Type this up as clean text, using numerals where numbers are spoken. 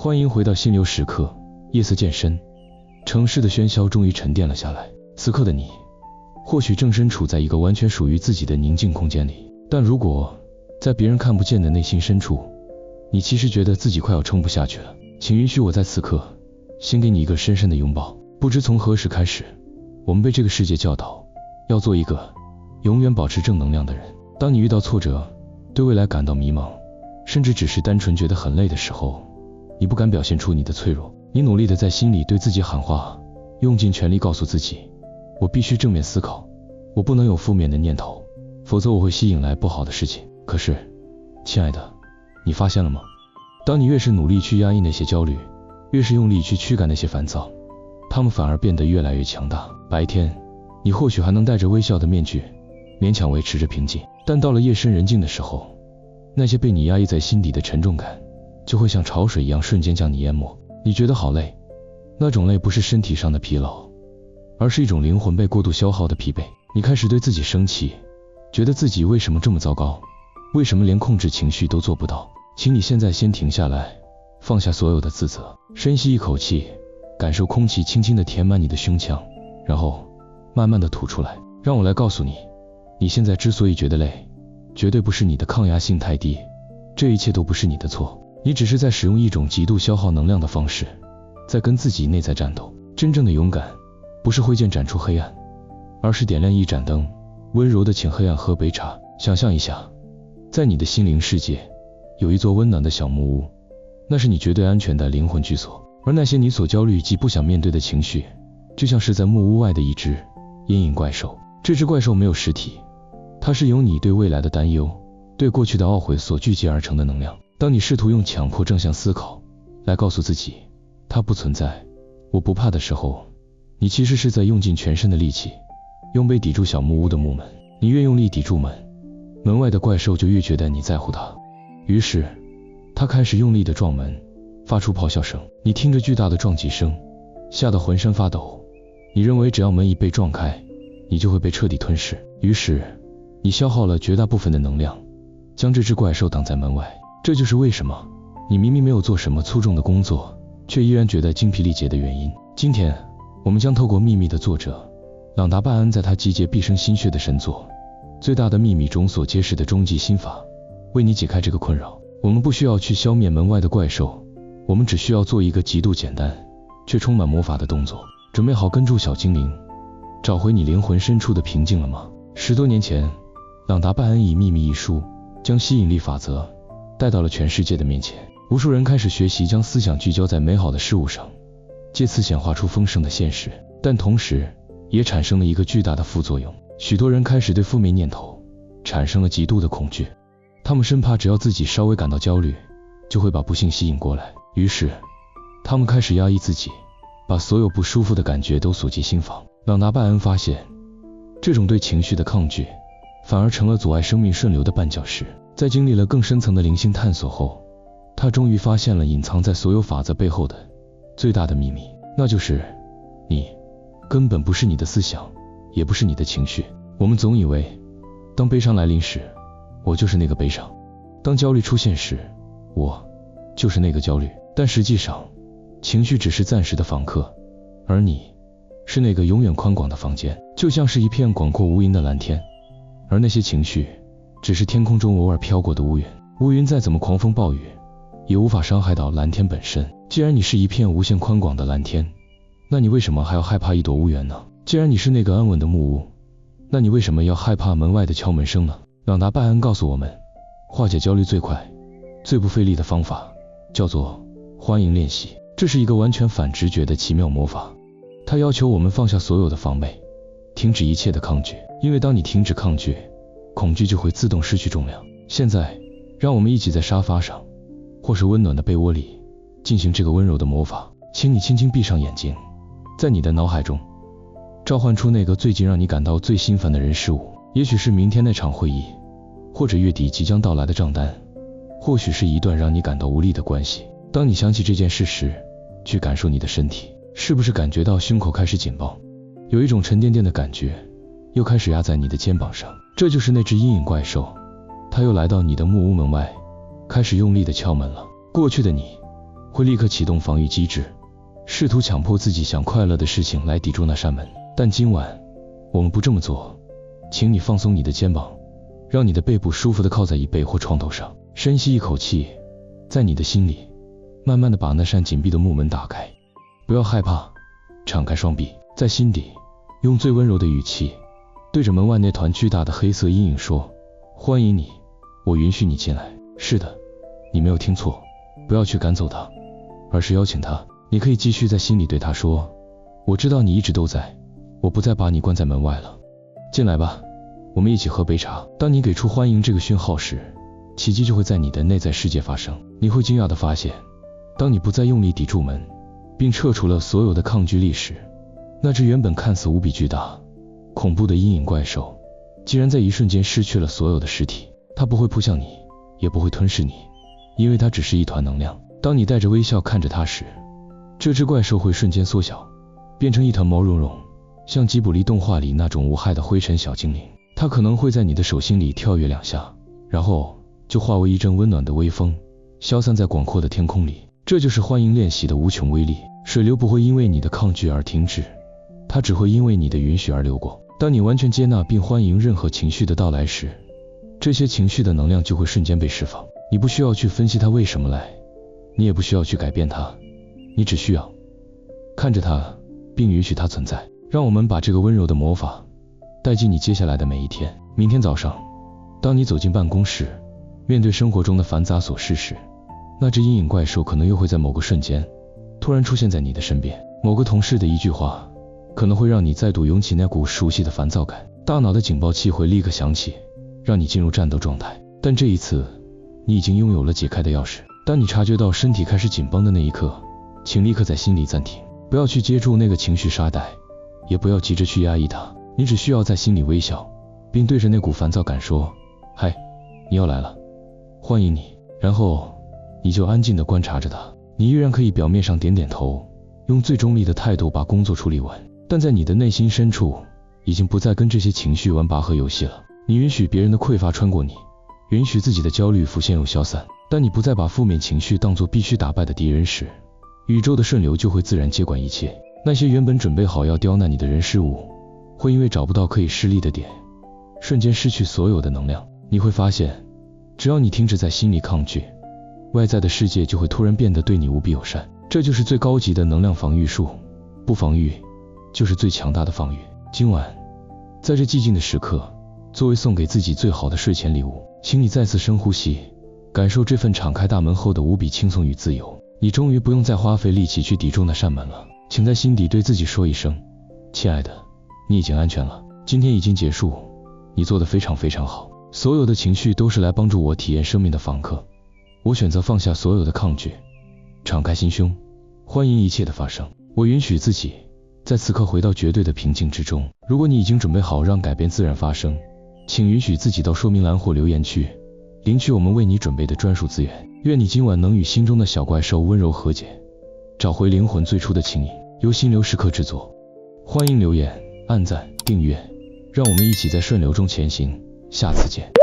欢迎回到心流时刻，夜色渐深，城市的喧嚣终于沉淀了下来。此刻的你，或许正身处在一个完全属于自己的宁静空间里，但如果在别人看不见的内心深处，你其实觉得自己快要撑不下去了，请允许我在此刻先给你一个深深的拥抱。不知从何时开始，我们被这个世界教导要做一个永远保持正能量的人。当你遇到挫折，对未来感到迷茫，甚至只是单纯觉得很累的时候，你不敢表现出你的脆弱，你努力的在心里对自己喊话，用尽全力告诉自己，我必须正面思考，我不能有负面的念头，否则我会吸引来不好的事情。可是，亲爱的，你发现了吗？当你越是努力去压抑那些焦虑，越是用力去驱赶那些烦躁，他们反而变得越来越强大。白天，你或许还能戴着微笑的面具，勉强维持着平静，但到了夜深人静的时候，那些被你压抑在心底的沉重感，就会像潮水一样瞬间将你淹没。你觉得好累，那种累不是身体上的疲劳，而是一种灵魂被过度消耗的疲惫。你开始对自己生气，觉得自己为什么这么糟糕，为什么连控制情绪都做不到。请你现在先停下来，放下所有的自责，深吸一口气，感受空气轻轻地填满你的胸腔，然后慢慢地吐出来。让我来告诉你，你现在之所以觉得累，绝对不是你的抗压性太低，这一切都不是你的错，你只是在使用一种极度消耗能量的方式，在跟自己内在战斗。真正的勇敢，不是挥剑斩出黑暗，而是点亮一盏灯，温柔地请黑暗喝杯茶。想象一下，在你的心灵世界，有一座温暖的小木屋，那是你绝对安全的灵魂居所。而那些你所焦虑及不想面对的情绪，就像是在木屋外的一只阴影怪兽。这只怪兽没有实体，它是由你对未来的担忧，对过去的懊悔所聚集而成的能量。当你试图用强迫正向思考来告诉自己它不存在，我不怕的时候，你其实是在用尽全身的力气，用杯抵住小木屋的木门。你越用力抵住门，门外的怪兽就越觉得你在乎它，于是他开始用力地撞门，发出咆哮声。你听着巨大的撞击声，吓得浑身发抖。你认为只要门一被撞开，你就会被彻底吞噬，于是你消耗了绝大部分的能量，将这只怪兽挡在门外。这就是为什么你明明没有做什么粗重的工作，却依然觉得精疲力竭的原因。今天我们将透过《秘密》的作者朗达·拜恩在他集结毕生心血的神作《最大的秘密》中所揭示的终极心法，为你解开这个困扰。我们不需要去消灭门外的怪兽，我们只需要做一个极度简单却充满魔法的动作。准备好跟住小精灵，找回你灵魂深处的平静了吗？10多年前，朗达·拜恩以《秘密》一书将吸引力法则带到了全世界的面前，无数人开始学习将思想聚焦在美好的事物上，借此显化出丰盛的现实。但同时也产生了一个巨大的副作用，许多人开始对负面念头产生了极度的恐惧，他们生怕只要自己稍微感到焦虑，就会把不幸吸引过来，于是他们开始压抑自己，把所有不舒服的感觉都锁进心房。朗达·拜恩发现，这种对情绪的抗拒反而成了阻碍生命顺流的绊脚石。在经历了更深层的灵性探索后，他终于发现了隐藏在所有法则背后的最大的秘密，那就是你根本不是你的思想，也不是你的情绪。我们总以为，当悲伤来临时，我就是那个悲伤；当焦虑出现时，我就是那个焦虑。但实际上，情绪只是暂时的访客，而你是那个永远宽广的房间，就像是一片广阔无垠的蓝天，而那些情绪只是天空中偶尔飘过的乌云。乌云再怎么狂风暴雨，也无法伤害到蓝天本身。既然你是一片无限宽广的蓝天，那你为什么还要害怕一朵乌云呢？既然你是那个安稳的木屋，那你为什么要害怕门外的敲门声呢？朗达·拜恩告诉我们，化解焦虑最快、最不费力的方法叫做欢迎练习。这是一个完全反直觉的奇妙魔法，它要求我们放下所有的防备，停止一切的抗拒。因为当你停止抗拒，恐惧就会自动失去重量。现在，让我们一起在沙发上，或是温暖的被窝里，进行这个温柔的魔法。请你轻轻闭上眼睛，在你的脑海中召唤出那个最近让你感到最心烦的人事物，也许是明天那场会议，或者月底即将到来的账单，或许是一段让你感到无力的关系。当你想起这件事时，去感受你的身体，是不是感觉到胸口开始紧绷，有一种沉甸甸的感觉又开始压在你的肩膀上？这就是那只阴影怪兽，它又来到你的木屋门外，开始用力地敲门了。过去的你会立刻启动防御机制，试图强迫自己想快乐的事情来抵住那扇门。但今晚我们不这么做，请你放松你的肩膀，让你的背部舒服地靠在椅背或床头上，深吸一口气，在你的心里慢慢地把那扇紧闭的木门打开。不要害怕，敞开双臂，在心底用最温柔的语气对着门外那团巨大的黑色阴影说：欢迎你，我允许你进来。是的，你没有听错，不要去赶走他，而是邀请他。你可以继续在心里对他说：我知道你一直都在，我不再把你关在门外了，进来吧，我们一起喝杯茶。当你给出欢迎这个讯号时，奇迹就会在你的内在世界发生。你会惊讶地发现，当你不再用力抵住门，并撤除了所有的抗拒力时，那只原本看似无比巨大、恐怖的阴影怪兽，竟然在一瞬间失去了所有的实体。它不会扑向你，也不会吞噬你，因为它只是一团能量。当你带着微笑看着它时，这只怪兽会瞬间缩小，变成一团毛茸茸，像吉卜力动画里那种无害的灰尘小精灵。它可能会在你的手心里跳跃2下，然后就化为一阵温暖的微风，消散在广阔的天空里。这就是欢迎练习的无穷威力。水流不会因为你的抗拒而停止，它只会因为你的允许而流过。当你完全接纳并欢迎任何情绪的到来时，这些情绪的能量就会瞬间被释放。你不需要去分析它为什么来，你也不需要去改变它，你只需要看着它，并允许它存在。让我们把这个温柔的魔法带进你接下来的每一天。明天早上，当你走进办公室，面对生活中的繁杂琐事时，那只阴影怪兽可能又会在某个瞬间突然出现在你的身边。某个同事的一句话可能会让你再度涌起那股熟悉的烦躁感，大脑的警报器会立刻响起，让你进入战斗状态。但这一次，你已经拥有了解开的钥匙。当你察觉到身体开始紧绷的那一刻，请立刻在心里暂停，不要去接住那个情绪沙袋，也不要急着去压抑它。你只需要在心里微笑，并对着那股烦躁感说：嗨，你要来了，欢迎你。然后你就安静地观察着它。你依然可以表面上点点头，用最中立的态度把工作处理完，但在你的内心深处已经不再跟这些情绪玩拔河游戏了。你允许别人的匮乏穿过你，允许自己的焦虑浮现又消散。当你不再把负面情绪当作必须打败的敌人时，宇宙的顺流就会自然接管一切。那些原本准备好要刁难你的人事物，会因为找不到可以施力的点，瞬间失去所有的能量。你会发现，只要你停止在心里抗拒，外在的世界就会突然变得对你无比友善。这就是最高级的能量防御术，不防御就是最强大的防御。今晚，在这寂静的时刻，作为送给自己最好的睡前礼物，请你再次深呼吸，感受这份敞开大门后的无比轻松与自由。你终于不用再花费力气去抵住那扇门了。请在心底对自己说一声：亲爱的，你已经安全了。今天已经结束，你做得非常非常好。所有的情绪都是来帮助我体验生命的访客。我选择放下所有的抗拒，敞开心胸，欢迎一切的发生。我允许自己在此刻回到绝对的平静之中。如果你已经准备好让改变自然发生，请允许自己到说明栏或留言区领取我们为你准备的专属资源。愿你今晚能与心中的小怪兽温柔和解，找回灵魂最初的轻盈。由心流时刻制作，欢迎留言、按赞、订阅，让我们一起在顺流中前行。下次见。